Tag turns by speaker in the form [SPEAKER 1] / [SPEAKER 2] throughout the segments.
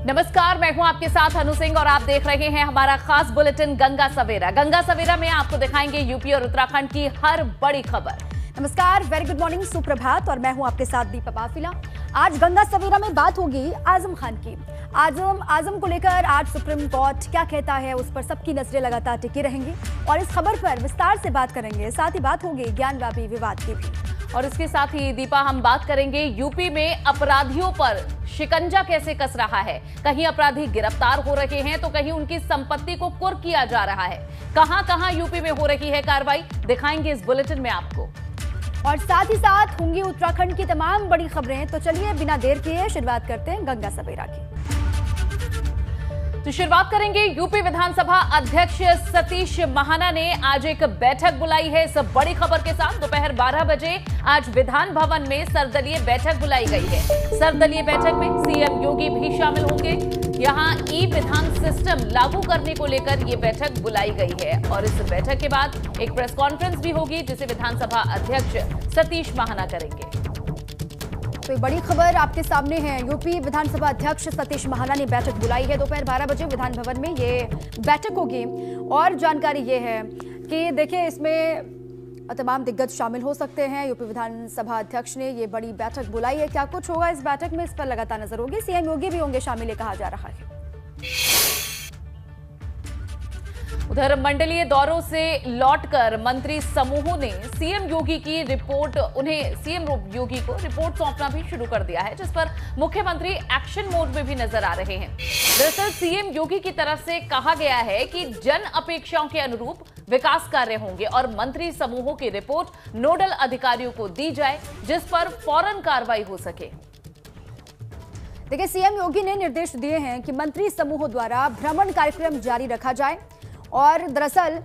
[SPEAKER 1] नमस्कार, मैं हूं आपके साथ अनु सिंह और आप देख रहे हैं हमारा खास बुलेटिन गंगा सवेरा। गंगा सवेरा में आपको दिखाएंगे यूपी और उत्तराखंड की हर बड़ी खबर।
[SPEAKER 2] नमस्कार, वेरी गुड मॉर्निंग, सुप्रभात और मैं हूं आपके साथ दीपा पाफिला। आज गंगा सवेरा में बात होगी आजम खान की। आजम को लेकर आज सुप्रीम कोर्ट क्या कहता है, उस पर सबकी नजरें लगातार टिकी रहेंगी और इस खबर पर विस्तार से बात करेंगे। साथ ही बात होगी ज्ञानव्यापी विवाद की भी।
[SPEAKER 1] और इसके साथ ही दीपा हम बात करेंगे यूपी में अपराधियों पर शिकंजा कैसे कस रहा है। कहीं अपराधी गिरफ्तार हो रहे हैं तो कहीं उनकी संपत्ति को कुर्क किया जा रहा है। कहां यूपी में हो रही है कार्रवाई, दिखाएंगे इस बुलेटिन में आपको।
[SPEAKER 2] और साथ ही साथ होंगी उत्तराखंड की तमाम बड़ी खबरें। तो चलिए बिना देर किए शुरुआत करते हैं गंगा सवेरा की।
[SPEAKER 1] तो शुरुआत करेंगे यूपी विधानसभा अध्यक्ष सतीश महाना ने आज एक बैठक बुलाई है। इस बड़ी खबर के साथ दोपहर 12 बजे आज विधान भवन में सर्वदलीय बैठक बुलाई गई है। सर्वदलीय बैठक में सीएम योगी भी शामिल होंगे। यहां ई विधान सिस्टम लागू करने को लेकर ये बैठक बुलाई गई है और इस बैठक के बाद एक प्रेस कॉन्फ्रेंस भी होगी जिसे विधानसभा अध्यक्ष सतीश महाना करेंगे।
[SPEAKER 2] तो एक बड़ी खबर आपके सामने है। यूपी विधानसभा अध्यक्ष सतीश महाना ने बैठक बुलाई है। दोपहर 12 बजे विधान भवन में ये बैठक होगी और जानकारी ये है कि देखिए इसमें तमाम दिग्गज शामिल हो सकते हैं। यूपी विधानसभा अध्यक्ष ने ये बड़ी बैठक बुलाई है। क्या कुछ होगा इस बैठक में, इस पर लगातार नजर होगी। सीएम योगी भी होंगे शामिल, कहा जा रहा है।
[SPEAKER 1] उधर मंडलीय दौरों से लौटकर मंत्री समूहों ने सीएम योगी की रिपोर्ट सीएम योगी को रिपोर्ट सौंपना भी शुरू कर दिया है, जिस पर मुख्यमंत्री एक्शन मोड में भी नजर आ रहे हैं। दरअसल सीएम योगी की तरफ से कहा गया है कि जन अपेक्षाओं के अनुरूप विकास कार्य होंगे और मंत्री समूहों की रिपोर्ट नोडल अधिकारियों को दी जाए, जिस पर फौरन कार्रवाई हो सके।
[SPEAKER 2] देखिए सीएम योगी ने निर्देश दिए हैं कि मंत्री समूहों द्वारा भ्रमण कार्यक्रम जारी रखा जाए और दरअसल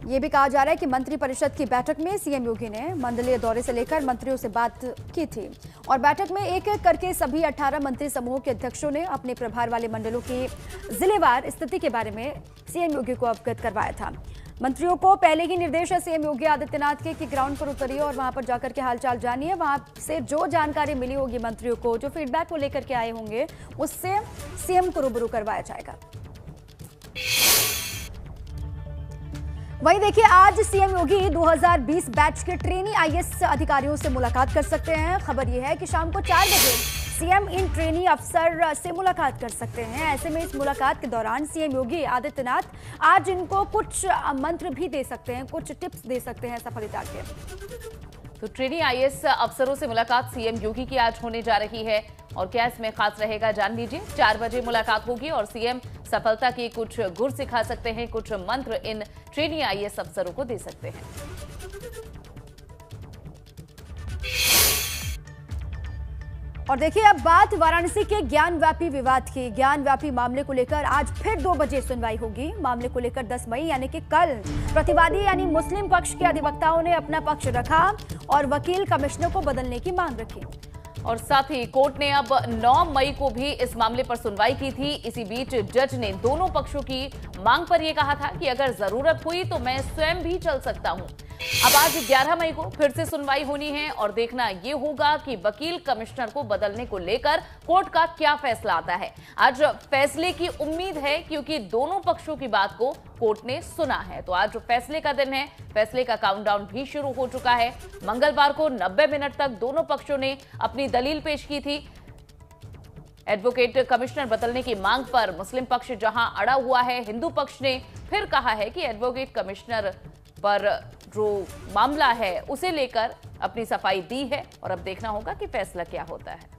[SPEAKER 2] ये भी कहा जा रहा है कि मंत्री परिषद की बैठक में सीएम योगी ने मंडलीय दौरे से लेकर मंत्रियों से बात की थी और बैठक में एक एक करके सभी 18 मंत्री समूहों के अध्यक्षों ने अपने प्रभार वाले मंडलों की जिलेवार स्थिति के बारे में सीएम योगी को अवगत करवाया था। मंत्रियों को पहले ही निर्देश है सीएम योगी आदित्यनाथ के कि ग्राउंड पर उतरिए और वहां पर जाकर के हालचाल जानिए। वहां से जो जानकारी मिली होगी मंत्रियों को, जो फीडबैक को लेकर के आए होंगे, उससे सीएम को रूबरू करवाया जाएगा। वहीं देखिए आज सीएम योगी 2020 बैच के ट्रेनी आईएएस अधिकारियों से मुलाकात कर सकते हैं। खबर यह है कि शाम को 4 बजे सीएम इन ट्रेनी अफसर से मुलाकात कर सकते हैं। ऐसे में इस मुलाकात के दौरान सीएम योगी आदित्यनाथ आज इनको कुछ मंत्र भी दे सकते हैं, कुछ टिप्स दे सकते हैं सफलता के।
[SPEAKER 1] तो ट्रेनी आईएएस अफसरों से मुलाकात सीएम योगी की आज होने जा रही है और क्या इसमें खास रहेगा जान लीजिए। 4 बजे मुलाकात होगी और सीएम सफलता की कुछ गुर सिखा सकते हैं, कुछ मंत्र इन ट्रेनी आईएएस अफसरों को दे सकते हैं।
[SPEAKER 2] और देखिए अब बात वाराणसी के ज्ञानव्यापी विवाद की। ज्ञानव्यापी मामले को लेकर आज फिर 2 बजे सुनवाई होगी। मामले को लेकर 10 मई यानी कि कल प्रतिवादी यानी मुस्लिम पक्ष के अधिवक्ताओं ने अपना पक्ष रखा और वकील कमिश्नर को बदलने की मांग रखी।
[SPEAKER 1] और साथ ही कोर्ट ने अब 9 मई को भी इस मामले पर सुनवाई की थी। इसी बीच जज ने दोनों पक्षों की मांग पर यह कहा था कि अगर जरूरत हुई तो मैं स्वयं भी चल सकता हूं। अब आज 11 मई को फिर से सुनवाई होनी है और देखना यह होगा कि वकील कमिश्नर को बदलने को लेकर कोर्ट का क्या फैसला आता है। आज फैसले की उम्मीद है क्योंकि दोनों पक्षों की बात को कोर्ट ने सुना है। तो आज फैसले का दिन है, फैसले का काउंटडाउन भी शुरू हो चुका है। मंगलवार को 90 मिनट तक दोनों पक्षों ने अपनी दलील पेश की थी। एडवोकेट कमिश्नर बदलने की मांग पर मुस्लिम पक्ष जहां अड़ा हुआ है, हिंदू पक्ष ने फिर कहा है कि एडवोकेट कमिश्नर पर जो मामला है उसे लेकर अपनी सफाई दी है और अब देखना होगा कि फैसला क्या होता है।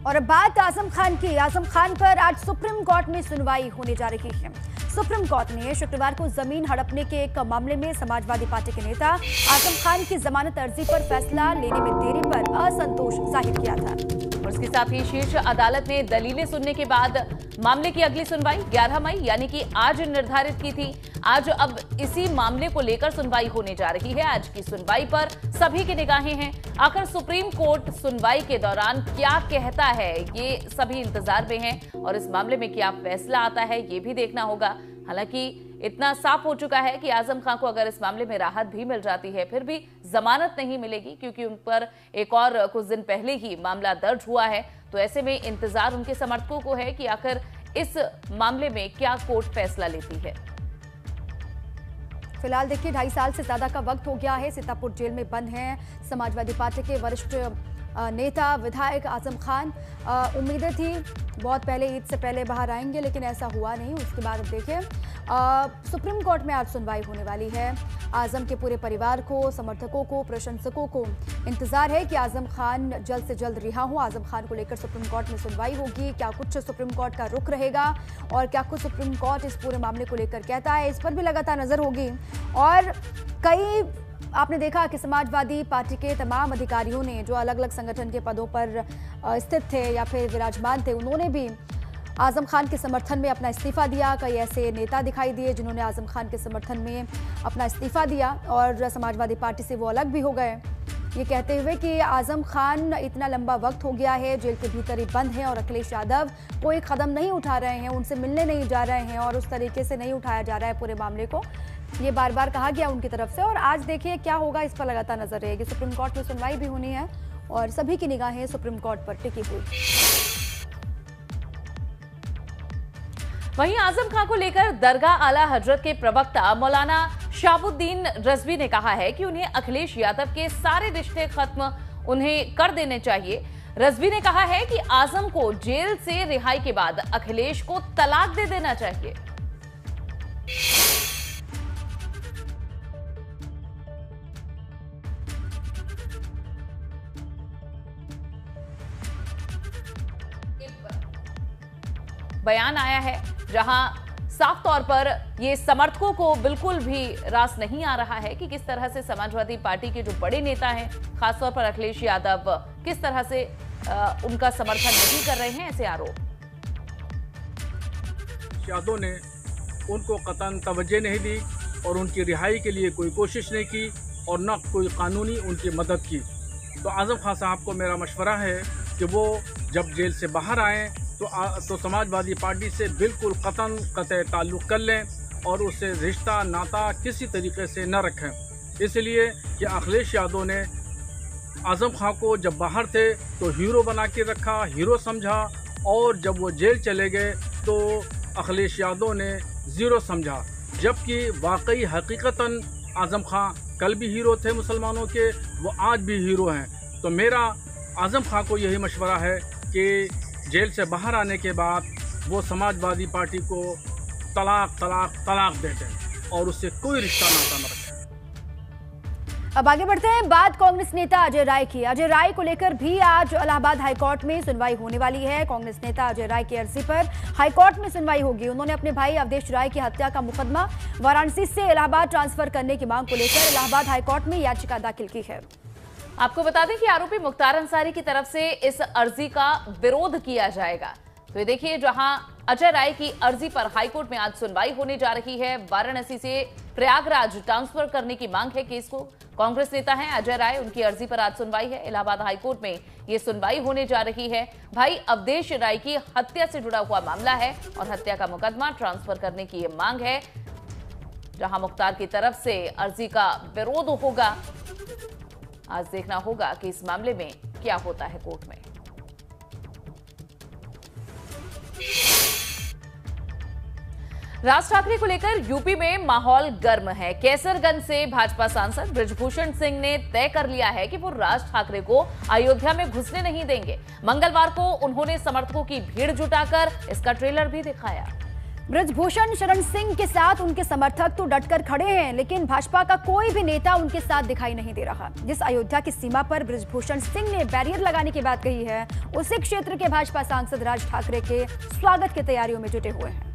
[SPEAKER 2] और अब बात आजम खान की। आजम खान पर आज सुप्रीम कोर्ट में सुनवाई होने जा रही है। सुप्रीम कोर्ट ने शुक्रवार को जमीन हड़पने के एक मामले में समाजवादी पार्टी के नेता आजम खान की जमानत अर्जी पर फैसला लेने में देरी पर असंतोष जाहिर किया था।
[SPEAKER 1] और इसके साथ ही शीर्ष अदालत ने दलीलें सुनने के बाद मामले की अगली सुनवाई 11 मई यानी कि आज निर्धारित की थी। आज अब इसी मामले को लेकर सुनवाई होने जा रही है। आज की सुनवाई पर सभी की निगाहें हैं। आखिर सुप्रीम कोर्ट सुनवाई के दौरान क्या कहता है, ये सभी इंतजार में हैं और इस मामले में क्या फैसला आता है ये भी देखना होगा। हालांकि इतना साफ हो चुका है कि आजम खान को अगर इस मामले में राहत भी मिल जाती है फिर भी जमानत नहीं मिलेगी, क्योंकि उन पर एक और कुछ दिन पहले ही मामला दर्ज हुआ है। तो ऐसे में इंतजार उनके समर्थकों को है कि आखिर इस मामले में क्या कोर्ट फैसला लेती है।
[SPEAKER 2] फिलहाल देखिए 2.5 साल से ज्यादा का वक्त हो गया है, सीतापुर जेल में बंद हैं समाजवादी पार्टी के वरिष्ठ नेता विधायक आजम खान। उम्मीदें थी बहुत पहले ईद से पहले बाहर आएंगे, लेकिन ऐसा हुआ नहीं। उसके बाद अब देखिए सुप्रीम कोर्ट में आज सुनवाई होने वाली है। आजम के पूरे परिवार को, समर्थकों को, प्रशंसकों को इंतजार है कि आजम खान जल्द से जल्द रिहा हो। आजम खान को लेकर सुप्रीम कोर्ट में सुनवाई होगी। क्या कुछ सुप्रीम कोर्ट का रुख रहेगा और क्या कुछ सुप्रीम कोर्ट इस पूरे मामले को लेकर कहता है, इस पर भी लगातार नजर होगी। और कई आपने देखा कि समाजवादी पार्टी के तमाम अधिकारियों ने जो अलग अलग संगठन के पदों पर स्थित थे या फिर विराजमान थे, उन्होंने भी आजम खान के समर्थन में अपना इस्तीफा दिया। कई ऐसे नेता दिखाई दिए जिन्होंने आजम खान के समर्थन में अपना इस्तीफा दिया और समाजवादी पार्टी से वो अलग भी हो गए, ये कहते हुए कि आजम खान इतना लंबा वक्त हो गया है जेल के भीतर ही बंद है और अखिलेश यादव कोई कदम नहीं उठा रहे हैं, उनसे मिलने नहीं जा रहे हैं और उस तरीके से नहीं उठाया जा रहा है पूरे मामले को। ये बार बार कहा गया उनकी तरफ से। और आज देखिए क्या होगा, इस पर लगातार नजर रहेगी। सुप्रीम कोर्ट में सुनवाई भी होनी है और सभी की निगाहें सुप्रीम कोर्ट पर टिकी हुई।
[SPEAKER 1] वहीं आजम खान को लेकर दरगाह आला हजरत के प्रवक्ता मौलाना शाहबुद्दीन रजवी ने कहा है कि उन्हें अखिलेश यादव के सारे रिश्ते खत्म उन्हें कर देने चाहिए। रजवी ने कहा है कि आजम को जेल से रिहाई के बाद अखिलेश को तलाक दे देना चाहिए। बयान आया है जहां साफ तौर पर ये समर्थकों को बिल्कुल भी रास नहीं आ रहा है कि किस तरह से समाजवादी पार्टी के जो बड़े नेता हैं, खासतौर पर अखिलेश यादव, किस तरह से उनका समर्थन नहीं कर रहे हैं, ऐसे आरोप।
[SPEAKER 3] यादव ने उनको कतन तवज्जो नहीं दी और उनकी रिहाई के लिए कोई कोशिश नहीं की और न कोई कानूनी उनकी मदद की। तो आजम खान साहब को मेरा मशवरा है कि वो जब जेल से बाहर आएँ तो समाजवादी पार्टी से बिल्कुल कतई ताल्लुक़ कर लें और उससे रिश्ता नाता किसी तरीके से न रखें। इसलिए कि अखिलेश यादव ने आजम खान को जब बाहर थे तो हीरो बना के रखा, हीरो समझा, और जब वो जेल चले गए तो अखिलेश यादव ने ज़ीरो समझा। जबकि वाकई हकीकतन आजम खान कल भी हीरो थे मुसलमानों के, वो आज भी हीरो हैं। तो मेरा आजम खान को यही मशवरा है कि जेल से बाहर आने के बाद वो समाजवादी पार्टी को तलाक दे दें और उससे कोई रिश्ता नाता न रखें।
[SPEAKER 2] अब आगे बढ़ते हैं। बात कांग्रेस नेता अजय राय की। अजय राय को लेकर भी आज इलाहाबाद हाईकोर्ट में सुनवाई होने वाली है। कांग्रेस नेता अजय राय की अर्जी पर हाईकोर्ट में सुनवाई होगी। उन्होंने अपने भाई अवधेश राय की हत्या का मुकदमा वाराणसी से इलाहाबाद ट्रांसफर करने की मांग को लेकर इलाहाबाद हाईकोर्ट में याचिका दाखिल की है।
[SPEAKER 1] आपको बता दें कि आरोपी मुख्तार अंसारी की तरफ से इस अर्जी का विरोध किया जाएगा। तो ये देखिए, जहां अजय राय की अर्जी पर हाईकोर्ट में आज सुनवाई होने जा रही है। वाराणसी से प्रयागराज ट्रांसफर करने की मांग है केस को। कांग्रेस नेता हैं अजय राय, उनकी अर्जी पर आज सुनवाई है। इलाहाबाद हाईकोर्ट में ये सुनवाई होने जा रही है। भाई अवधेश राय की हत्या से जुड़ा हुआ मामला है और हत्या का मुकदमा ट्रांसफर करने की ये मांग है, जहां मुख्तार की तरफ से अर्जी का विरोध होगा। आज देखना होगा कि इस मामले में क्या होता है कोर्ट में। राज ठाकरे को लेकर यूपी में माहौल गर्म है। कैसरगंज से भाजपा सांसद बृजभूषण सिंह ने तय कर लिया है कि वो राज ठाकरे को अयोध्या में घुसने नहीं देंगे। मंगलवार को उन्होंने समर्थकों की भीड़ जुटाकर इसका ट्रेलर भी दिखाया।
[SPEAKER 2] बृजभूषण शरण सिंह के साथ उनके समर्थक तो डटकर खड़े हैं, लेकिन भाजपा का कोई भी नेता उनके साथ दिखाई नहीं दे रहा। जिस अयोध्या की सीमा पर बृजभूषण सिंह ने बैरियर लगाने की बात कही है, उसी क्षेत्र के भाजपा सांसद राज ठाकरे के स्वागत की तैयारियों में जुटे हुए हैं।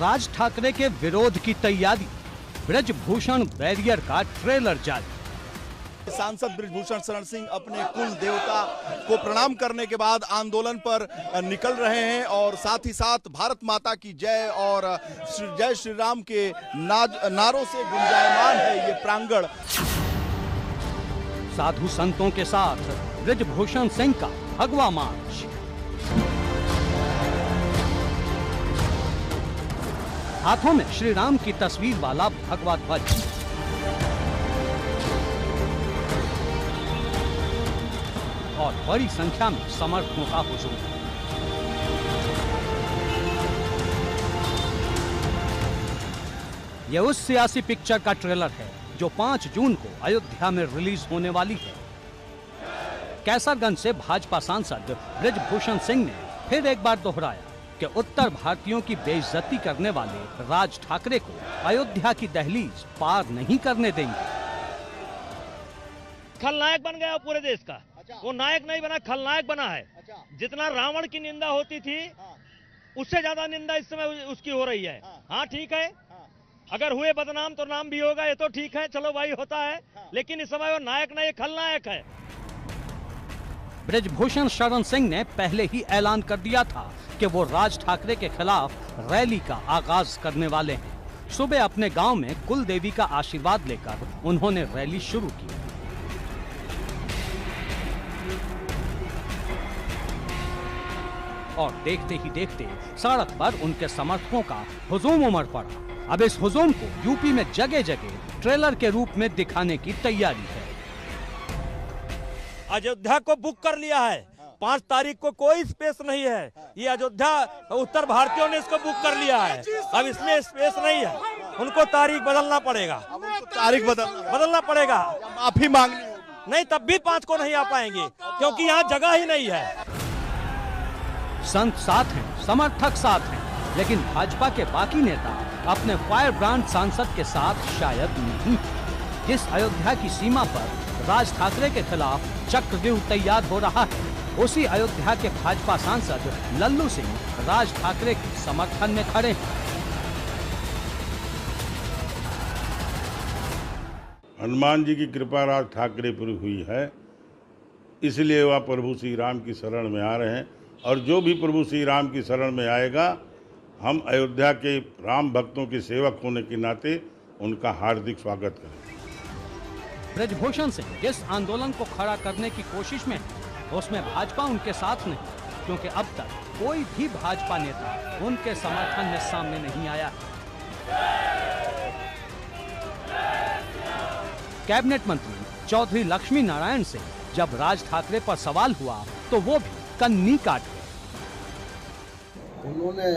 [SPEAKER 4] राज ठाकरे के विरोध की तैयारी, बृजभूषण बैरियर का ट्रेलर जारी। सांसद बृजभूषण शरण सिंह अपने कुल देवता को प्रणाम करने के बाद आंदोलन पर निकल रहे हैं और साथ ही साथ भारत माता की जय और जय श्री राम के नारों से गुंजायमान है ये प्रांगण।
[SPEAKER 5] साधु संतों के साथ बृजभूषण सिंह का भगवा मार्च। हाथों में श्री राम की तस्वीर वाला भगवा ध्वज। और बड़ी संख्या में समर्थकों का हुजूम। यह उस सियासी पिक्चर का ट्रेलर है जो 5 जून को अयोध्या में रिलीज होने वाली है। कैसरगंज से भाजपा सांसद बृजभूषण सिंह ने फिर एक बार दोहराया कि उत्तर भारतीयों की बेइज्जती करने वाले राज ठाकरे को अयोध्या की दहलीज पार नहीं करने देंगे।
[SPEAKER 6] खलनायक बन गया पूरे देश का। वो नायक नहीं बना, खलनायक बना है। जितना रावण की निंदा होती थी उससे ज्यादा निंदा इस समय उसकी हो रही है। हाँ ठीक है, अगर हुए बदनाम तो नाम भी होगा, ये तो ठीक है, चलो भाई होता है, लेकिन इस समय वो नायक नहीं, खलनायक है।
[SPEAKER 5] बृजभूषण शरण सिंह ने पहले ही ऐलान कर दिया था कि वो राज ठाकरे के खिलाफ रैली का आगाज करने वाले हैं। सुबह अपने गांव में कुल देवी का आशीर्वाद लेकर उन्होंने रैली शुरू की। और देखते ही देखते सड़क पर उनके समर्थकों का हुजूम उमड़ पड़ा। अब इस हुजूम को यूपी में जगह जगह ट्रेलर के रूप में दिखाने की तैयारी है।
[SPEAKER 6] अयोध्या को बुक कर लिया है, 5 तारीख को कोई स्पेस नहीं है। ये अयोध्या उत्तर भारतीयों ने इसको बुक कर लिया है, अब इसमें स्पेस नहीं है। उनको तारीख बदलना पड़ेगा,
[SPEAKER 4] तारीख
[SPEAKER 6] बदलना पड़ेगा।
[SPEAKER 4] माफी मांगनी होगी।
[SPEAKER 6] नहीं, तब भी 5 को नहीं आ पाएंगे क्योंकि यहाँ जगह ही नहीं है।
[SPEAKER 5] संत साथ हैं, समर्थक साथ हैं, लेकिन भाजपा के बाकी नेता अपने फायर ब्रांड सांसद के साथ शायद नहीं। जिस अयोध्या की सीमा पर राज ठाकरे के खिलाफ चक्रव्यूह तैयार हो रहा है, उसी अयोध्या के भाजपा सांसद लल्लू सिंह राज ठाकरे के समर्थन में खड़े हैं।
[SPEAKER 7] हनुमान जी की कृपा राज ठाकरे पर हुई है, इसलिए वह प्रभु श्री राम की शरण में आ रहे हैं। और जो भी प्रभु श्री राम की शरण में आएगा, हम अयोध्या के राम भक्तों के सेवक होने के नाते उनका हार्दिक स्वागत करें।
[SPEAKER 5] बृजभूषण सिंह जिस आंदोलन को खड़ा करने की कोशिश में है, उसमें भाजपा उनके साथ नहीं, क्योंकि अब तक कोई भी भाजपा नेता उनके समर्थन में सामने नहीं आया। कैबिनेट मंत्री चौधरी लक्ष्मी नारायण से जब राज ठाकरे पर सवाल हुआ तो वो भी कन्नी काट गए।
[SPEAKER 8] उन्होंने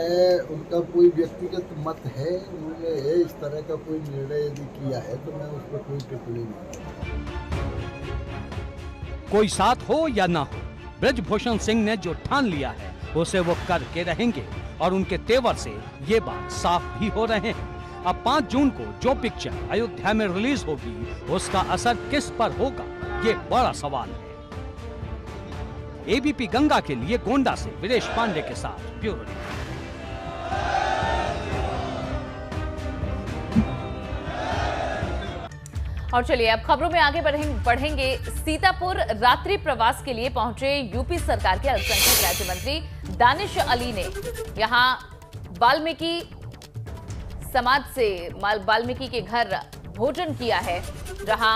[SPEAKER 8] उनका कोई व्यक्तिगत मत है, उन्होंने इस तरह का कोई निर्णय यदि किया है तो मैं उस पर कोई टिप्पणी नहीं।
[SPEAKER 5] कोई साथ हो या ना हो, बृजभूषण सिंह ने जो ठान लिया है उसे वो करके रहेंगे और उनके तेवर से ये बात साफ भी हो रहे हैं। अब 5 जून को जो पिक्चर अयोध्या में रिलीज होगी उसका असर किस पर होगा, ये बड़ा सवाल है। एबीपी गंगा के लिए गोंडा से वीरेश पांडे के साथ ब्यूरो रिपोर्ट।
[SPEAKER 1] और चलिए अब खबरों में आगे बढ़ेंगे। सीतापुर रात्रि प्रवास के लिए पहुंचे यूपी सरकार के अल्पसंख्यक राज्य मंत्री दानिश अली ने यहां वाल्मीकि समाज से वाल्मीकि के घर भोजन किया है, जहां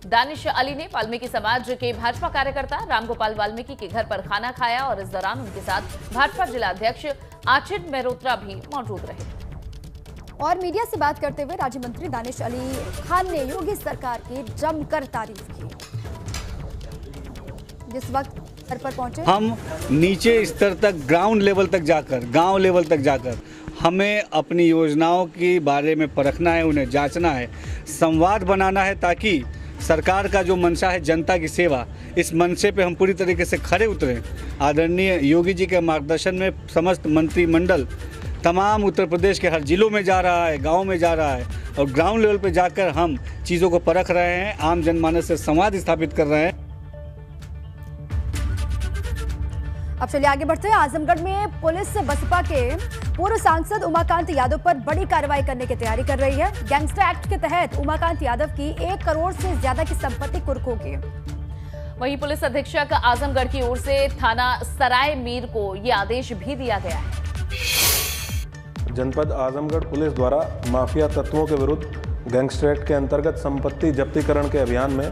[SPEAKER 1] दानिश अली ने वाल्मीकि समाज के भाजपा कार्यकर्ता रामगोपाल वाल्मीकि के घर पर खाना खाया और इस दौरान उनके साथ भाजपा जिला अध्यक्ष आचिद मेहरोत्रा भी मौजूद रहे।
[SPEAKER 2] और मीडिया से बात करते हुए राज्य मंत्री दानिश अली खान ने योगी सरकार की जमकर तारीफ की। जिस वक्त घर पर पहुंचे, हम
[SPEAKER 9] नीचे स्तर तक, ग्राउंड लेवल तक जाकर, गांव लेवल तक जाकर हमें अपनी योजनाओं के बारे में परखना है, उन्हें जांचना है, संवाद बनाना है, ताकि सरकार का जो मंशा है जनता की सेवा, इस मंशे पे हम पूरी तरीके से खरे उतरें। आदरणीय योगी जी के मार्गदर्शन में समस्त मंत्रिमंडल तमाम उत्तर प्रदेश के हर जिलों में जा रहा है, गांव में जा रहा है और ग्राउंड लेवल पे जाकर हम चीज़ों को परख रहे हैं, आम जनमानस से संवाद स्थापित कर रहे हैं।
[SPEAKER 2] अब चलिए आगे बढ़ते हैं। आजमगढ़ में पुलिस बसपा के पूर्व सांसद उमाकांत यादव पर बड़ी कार्रवाई करने की तैयारी कर रही है। गैंगस्टर एक्ट के तहत उमाकांत यादव की 1 करोड़ से ज्यादा की संपत्ति कुर्क होगी।
[SPEAKER 1] वहीं पुलिस अधीक्षक आजमगढ़ की ओर से थाना सराय मीर को ये आदेश भी दिया गया है।
[SPEAKER 10] जनपद आजमगढ़ पुलिस द्वारा माफिया तत्वों के विरुद्ध गैंगस्टर एक्ट के अंतर्गत संपत्ति जब्तीकरण के अभियान में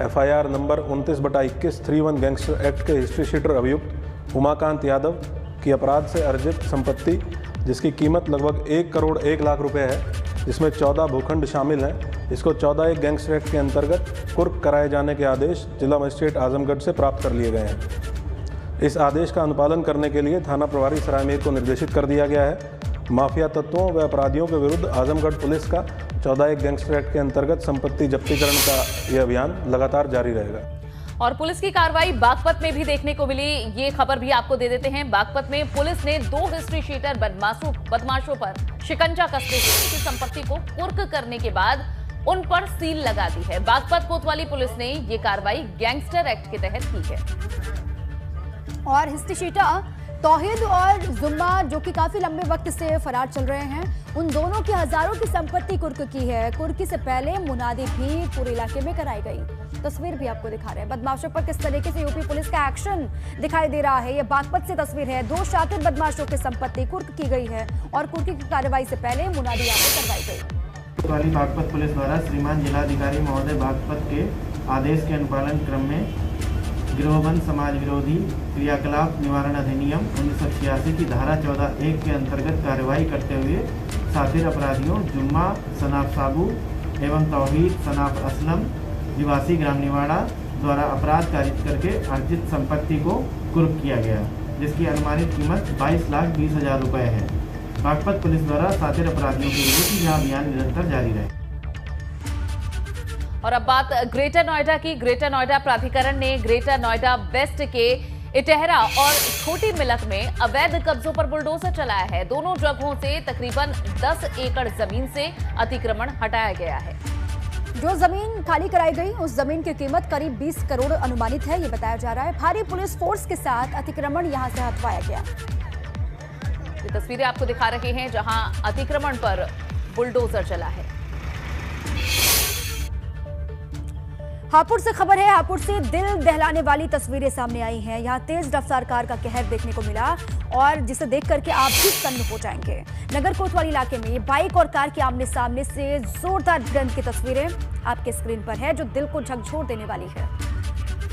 [SPEAKER 10] FIR नंबर 29/21 31 गैंगस्टर एक्ट के हिस्ट्री शीटर अभियुक्त उमाकांत यादव की अपराध से अर्जित संपत्ति, जिसकी कीमत लगभग 1 करोड़ 1 लाख रुपए है, जिसमें 14 भूखंड शामिल हैं, इसको 14 गैंगस्टर एक्ट के अंतर्गत कुर्क कराए जाने के आदेश जिला मजिस्ट्रेट आजमगढ़ से प्राप्त कर लिए गए हैं। इस आदेश का अनुपालन करने के लिए थाना प्रभारी सरायमीर को निर्देशित कर दिया गया है। माफिया तत्वों व अपराधियों के विरुद्ध आजमगढ़ पुलिस का 14 गैंगस्टर एक्ट के अंतर्गत संपत्ति जब्तीकरण का यह अभियान लगातार जारी रहेगा।
[SPEAKER 1] और पुलिस की कार्रवाई बागपत में भी देखने को मिली, ये खबर भी आपको दे देते हैं। बागपत में पुलिस ने 2 हिस्ट्री शीटर बदमाशों पर शिकंजा कसते हुए उनकी संपत्ति को कुर्क करने के बाद उन पर सील लगा दी है। बागपत कोतवाली पुलिस ने ये कार्रवाई गैंगस्टर एक्ट के तहत की है।
[SPEAKER 2] और हिस्ट्री शीटर तौहीद और जुम्मा, जो कि काफी लंबे वक्त से फरार चल रहे हैं, उन दोनों की हजारों की संपत्ति कुर्क की है। कुर्की से पहले मुनादी भी पूरे इलाके में कराई गई। तस्वीर भी आपको दिखा रहे हैं बदमाशों पर किस तरीके से यूपी पुलिस का एक्शन दिखाई दे रहा है। ये बागपत से तस्वीर है। 2 शातिर बदमाशों की संपत्ति कुर्क की गई है और कुर्की की कार्रवाई से पहले मुनादी यहाँ पे करवाई गई।
[SPEAKER 11] कोतवाली बागपत पुलिस द्वारा श्रीमान जिलाधिकारी महोदय बागपत के आदेश के अनुपालन क्रम में गिरोहबंद समाज विरोधी क्रियाकलाप निवारण अधिनियम 1986 की धारा 14(1) के अंतर्गत कार्रवाई करते हुए शातिर अपराधियों जुम्मा सनाफ साबू एवं तौहीद सनाफ असलम निवासी ग्राम निवाड़ा द्वारा अपराध कारित करके अर्जित संपत्ति को कुर्क किया गया, जिसकी अनुमानित कीमत 22,20,000 रुपये है। बागपत पुलिस द्वारा शातिर अपराधियों के विरुद्ध यह अभियान निरंतर जारी रहे।
[SPEAKER 1] और अब बात ग्रेटर नोएडा की। ग्रेटर नोएडा प्राधिकरण ने ग्रेटर नोएडा वेस्ट के इटहरा और छोटी मिलक में अवैध कब्जों पर बुलडोजर चलाया है। दोनों जगहों से तकरीबन 10 एकड़ जमीन से अतिक्रमण हटाया गया है।
[SPEAKER 2] जो जमीन खाली कराई गई उस जमीन की कीमत करीब 20 करोड़ अनुमानित है, ये बताया जा रहा है। भारी पुलिस फोर्स के साथ अतिक्रमण यहां से हटवाया गया।
[SPEAKER 1] ये तस्वीरें आपको दिखा रहे हैं जहां अतिक्रमण पर बुलडोजर चला है।
[SPEAKER 2] हापुड़ से खबर है। हापुड़ से दिल दहलाने वाली तस्वीरें सामने आई हैं। यहाँ तेज रफ्तार कार का कहर देखने को मिला और जिसे देख करके आप भी सन्न हो जाएंगे। नगर कोतवाली इलाके में बाइक और कार के आमने सामने से जोरदार भिड़ंत की तस्वीरें आपके स्क्रीन पर है, जो दिल को झकझोर देने वाली है।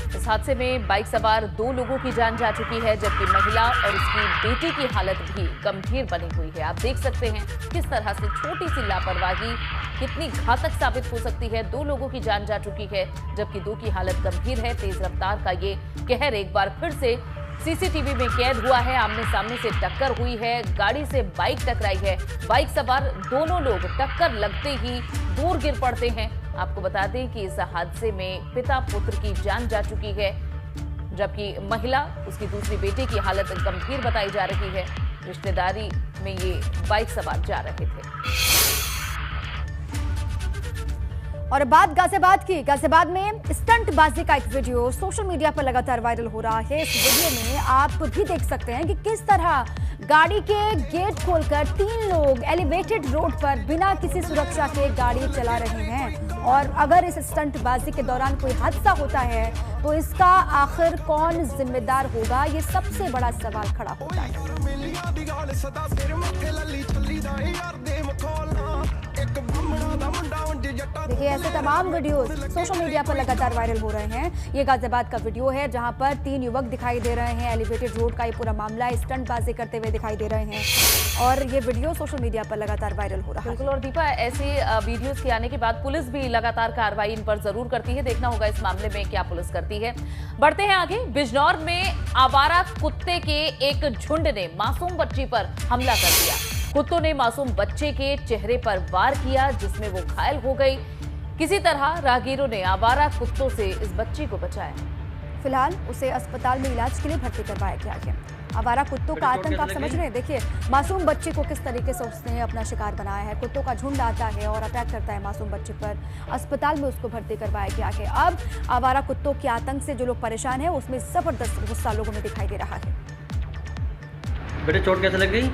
[SPEAKER 1] इस हादसे में बाइक सवार 2 लोगों की जान जा चुकी है, जबकि महिला और उसकी बेटी की हालत भी गंभीर बनी हुई है। आप देख सकते हैं किस तरह से छोटी सी लापरवाही कितनी घातक साबित हो सकती है। 2 लोगों की जान जा चुकी है, जबकि 2 की हालत गंभीर है। तेज रफ्तार का ये कहर एक बार फिर से सीसीटीवी में कैद हुआ है। आमने सामने से टक्कर हुई है, गाड़ी से बाइक टकराई है। बाइक सवार दोनों लोग टक्कर लगते ही दूर गिर पड़ते हैं। आपको बता दें कि इस हादसे में पिता पुत्र की जान जा चुकी है, जबकि महिला उसकी दूसरी बेटी की हालत गंभीर बताई जा रही है। रिश्तेदारी में ये बाइक सवार जा रहे थे।
[SPEAKER 2] और बात गाजियाबाद की। गाजियाबाद में स्टंटबाजी का एक वीडियो सोशल मीडिया पर लगातार वायरल हो रहा है। इस वीडियो में आप भी देख सकते हैं कि किस तरह गाड़ी के गेट खोलकर 3 लोग एलिवेटेड रोड पर बिना किसी सुरक्षा के गाड़ी चला रहे हैं। और अगर इस स्टंटबाजी के दौरान कोई हादसा होता है तो इसका आखिर कौन जिम्मेदार होगा, ये सबसे बड़ा सवाल खड़ा होता है। देखिए, ऐसे तमाम वीडियोस सोशल मीडिया पर लगातार वायरल हो रहे हैं। ये गाजियाबाद का वीडियो है जहां पर 3 युवक दिखाई दे रहे हैं। एलिवेटेड रोड का ये पूरा मामला स्टंटबाजी करते हुए दिखाई दे रहे हैं और ये वीडियो सोशल मीडिया पर लगातार वायरल हो रहा है।
[SPEAKER 1] बिल्कुल। और दीपा, ऐसे वीडियोस के आने के बाद पुलिस भी लगातार कार्रवाई इन पर जरूर करती है। देखना होगा इस मामले में क्या पुलिस करती है। बढ़ते हैं आगे। बिजनौर में आवारा कुत्ते के एक झुंड ने मासूम बच्ची पर हमला कर दिया। कुत्तों ने मासूम बच्चे के चेहरे पर वार किया, जिसमें वो घायल हो गई। किसी तरह राहगीरों ने आवारा कुत्तों से इस बच्ची को बचाया।
[SPEAKER 2] फिलहाल उसे अस्पताल में इलाज के लिए भर्ती करवाया गया है। आवारा कुत्तों का आतंक आप समझ रहे हैं। देखिए, मासूम बच्चे को किस तरीके से उसने अपना शिकार बनाया है। कुत्तों का झुंड आता है और अटैक करता है मासूम बच्चे पर। अस्पताल में उसको भर्ती करवाया गया है। अब आवारा कुत्तों के आतंक से जो लोग परेशान हैं उसमें जबरदस्त गुस्सा लोगों में दिखाई दे रहा है।
[SPEAKER 12] बेटे, चोट कैसे लग गई?